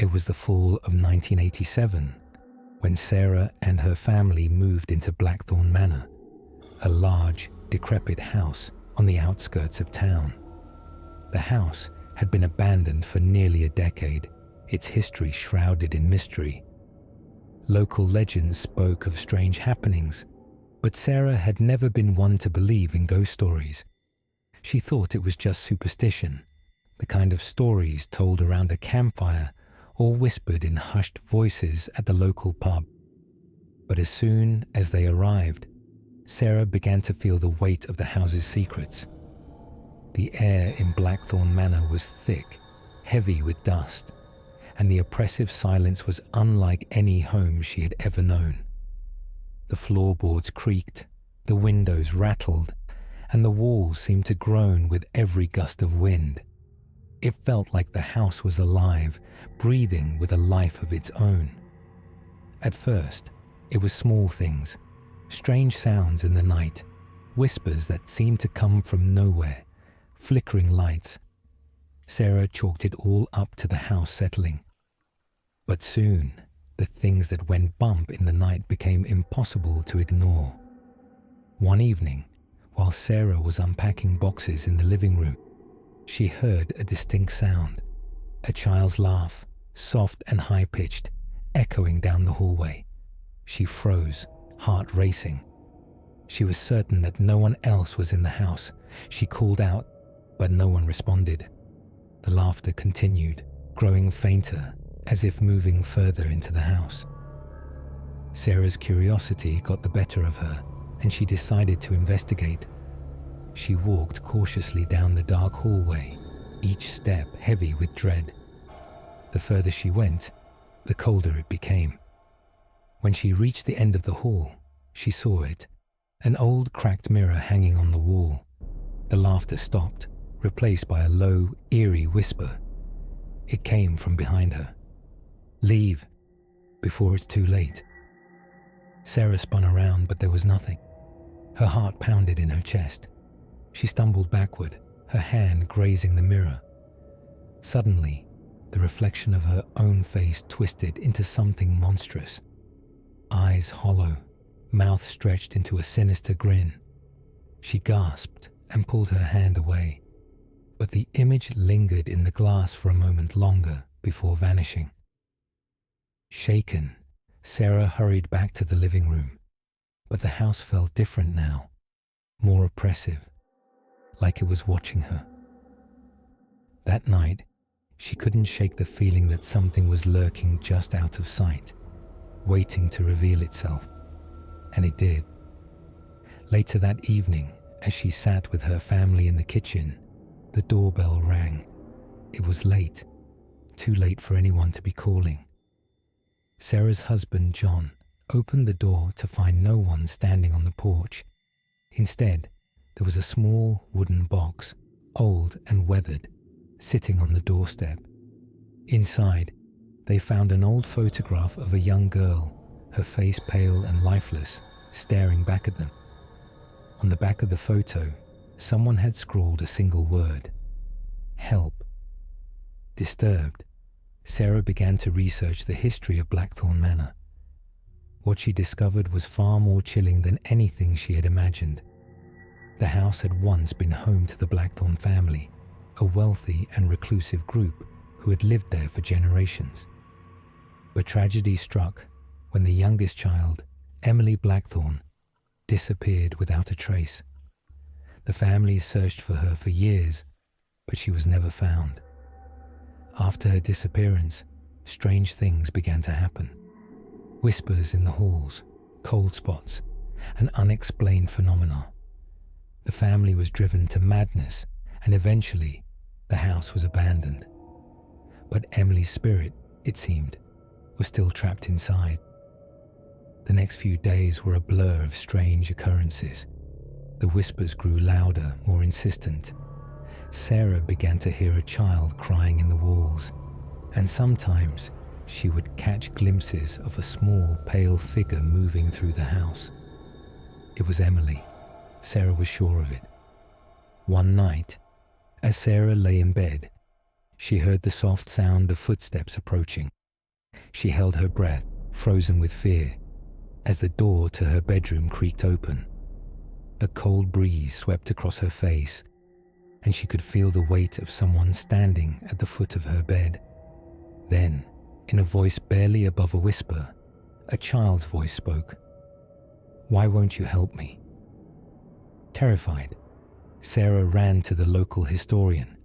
It was the fall of 1987 when Sarah and her family moved into Blackthorn Manor, a large, decrepit house on the outskirts of town. The house had been abandoned for nearly a decade, its history shrouded in mystery. Local legends spoke of strange happenings, but Sarah had never been one to believe in ghost stories. She thought it was just superstition, the kind of stories told around a campfire or whispered in hushed voices at the local pub. But as soon as they arrived, Sarah began to feel the weight of the house's secrets. The air in Blackthorn Manor was thick, heavy with dust, and the oppressive silence was unlike any home she had ever known. The floorboards creaked, the windows rattled, and the walls seemed to groan with every gust of wind. It felt like the house was alive, breathing with a life of its own. At first, it was small things, strange sounds in the night, whispers that seemed to come from nowhere, flickering lights. Sarah chalked it all up to the house settling. But soon, the things that went bump in the night became impossible to ignore. One evening, while Sarah was unpacking boxes in the living room, she heard a distinct sound, a child's laugh, soft and high-pitched, echoing down the hallway. She froze, heart racing. She was certain that no one else was in the house. She called out, but no one responded. The laughter continued, growing fainter, as if moving further into the house. Sarah's curiosity got the better of her, and she decided to investigate. She walked cautiously down the dark hallway, each step heavy with dread. The further she went, the colder it became. When she reached the end of the hall, she saw it, an old cracked mirror hanging on the wall. The laughter stopped, replaced by a low, eerie whisper. It came from behind her. "Leave, before it's too late." Sarah spun around, but there was nothing. Her heart pounded in her chest. She stumbled backward, her hand grazing the mirror. Suddenly, the reflection of her own face twisted into something monstrous. Eyes hollow, mouth stretched into a sinister grin. She gasped and pulled her hand away, but the image lingered in the glass for a moment longer before vanishing. Shaken, Sarah hurried back to the living room, but the house felt different now, more oppressive, like it was watching her. That night, she couldn't shake the feeling that something was lurking just out of sight, waiting to reveal itself, and it did. Later that evening, as she sat with her family in the kitchen, the doorbell rang. It was late, too late for anyone to be calling. Sarah's husband, John, opened the door to find no one standing on the porch. Instead, there was a small wooden box, old and weathered, sitting on the doorstep. Inside, they found an old photograph of a young girl, her face pale and lifeless, staring back at them. On the back of the photo, someone had scrawled a single word: help. Disturbed, Sarah began to research the history of Blackthorn Manor. What she discovered was far more chilling than anything she had imagined. The house had once been home to the Blackthorn family, a wealthy and reclusive group who had lived there for generations. But tragedy struck when the youngest child, Emily Blackthorn, disappeared without a trace. The family searched for her for years, but she was never found. After her disappearance, strange things began to happen. Whispers in the halls, cold spots, and unexplained phenomena. The family was driven to madness, and eventually, the house was abandoned. But Emily's spirit, it seemed, was still trapped inside. The next few days were a blur of strange occurrences. The whispers grew louder, more insistent. Sarah began to hear a child crying in the walls, and sometimes she would catch glimpses of a small, pale figure moving through the house. It was Emily. Sarah was sure of it. One night, as Sarah lay in bed, She heard the soft sound of footsteps approaching. She held her breath, frozen with fear, as the door to her bedroom creaked open. A cold breeze swept across her face, and she could feel the weight of someone standing at the foot of her bed. Then, in a voice barely above a whisper, a child's voice spoke. "Why won't you help me?" Terrified, Sarah ran to the local historian,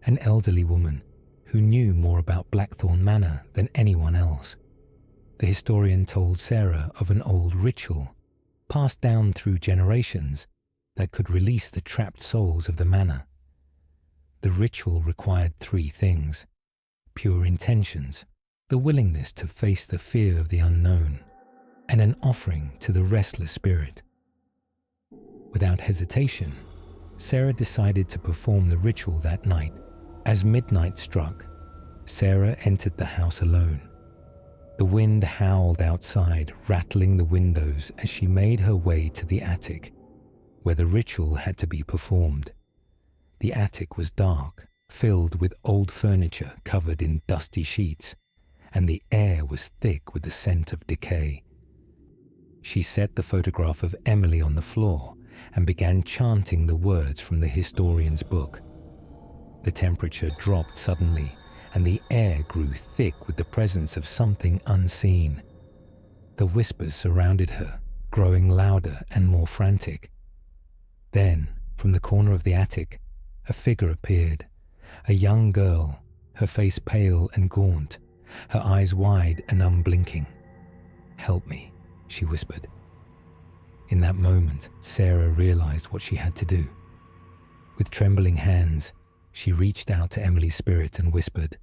an elderly woman who knew more about Blackthorn Manor than anyone else. The historian told Sarah of an old ritual, passed down through generations, that could release the trapped souls of the manor. The ritual required 3 things: pure intentions, the willingness to face the fear of the unknown, and an offering to the restless spirit. Without hesitation, Sarah decided to perform the ritual that night. As midnight struck, Sarah entered the house alone. The wind howled outside, rattling the windows as she made her way to the attic, where the ritual had to be performed. The attic was dark, filled with old furniture covered in dusty sheets, and the air was thick with the scent of decay. She set the photograph of Emily on the floor and began chanting the words from the historian's book. The temperature dropped suddenly, and the air grew thick with the presence of something unseen. The whispers surrounded her, growing louder and more frantic. Then, from the corner of the attic, a figure appeared, a young girl, her face pale and gaunt, her eyes wide and unblinking. "Help me," she whispered. In that moment, Sarah realized what she had to do. With trembling hands, she reached out to Emily's spirit and whispered,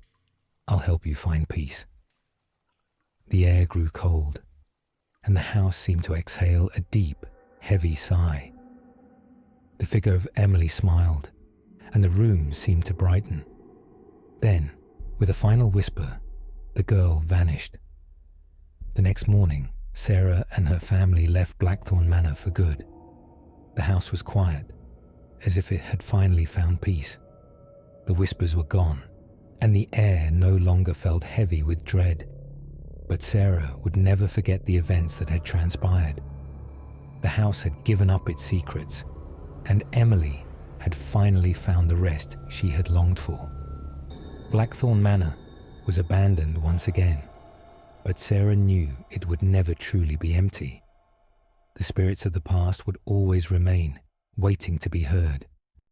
"I'll help you find peace." The air grew cold, and the house seemed to exhale a deep, heavy sigh. The figure of Emily smiled, and the room seemed to brighten. Then, with a final whisper, the girl vanished. The next morning, Sarah and her family left Blackthorn Manor for good. The house was quiet, as if it had finally found peace. The whispers were gone, and the air no longer felt heavy with dread. But Sarah would never forget the events that had transpired. The house had given up its secrets, and Emily had finally found the rest she had longed for. Blackthorn Manor was abandoned once again, but Sarah knew it would never truly be empty. The spirits of the past would always remain, waiting to be heard.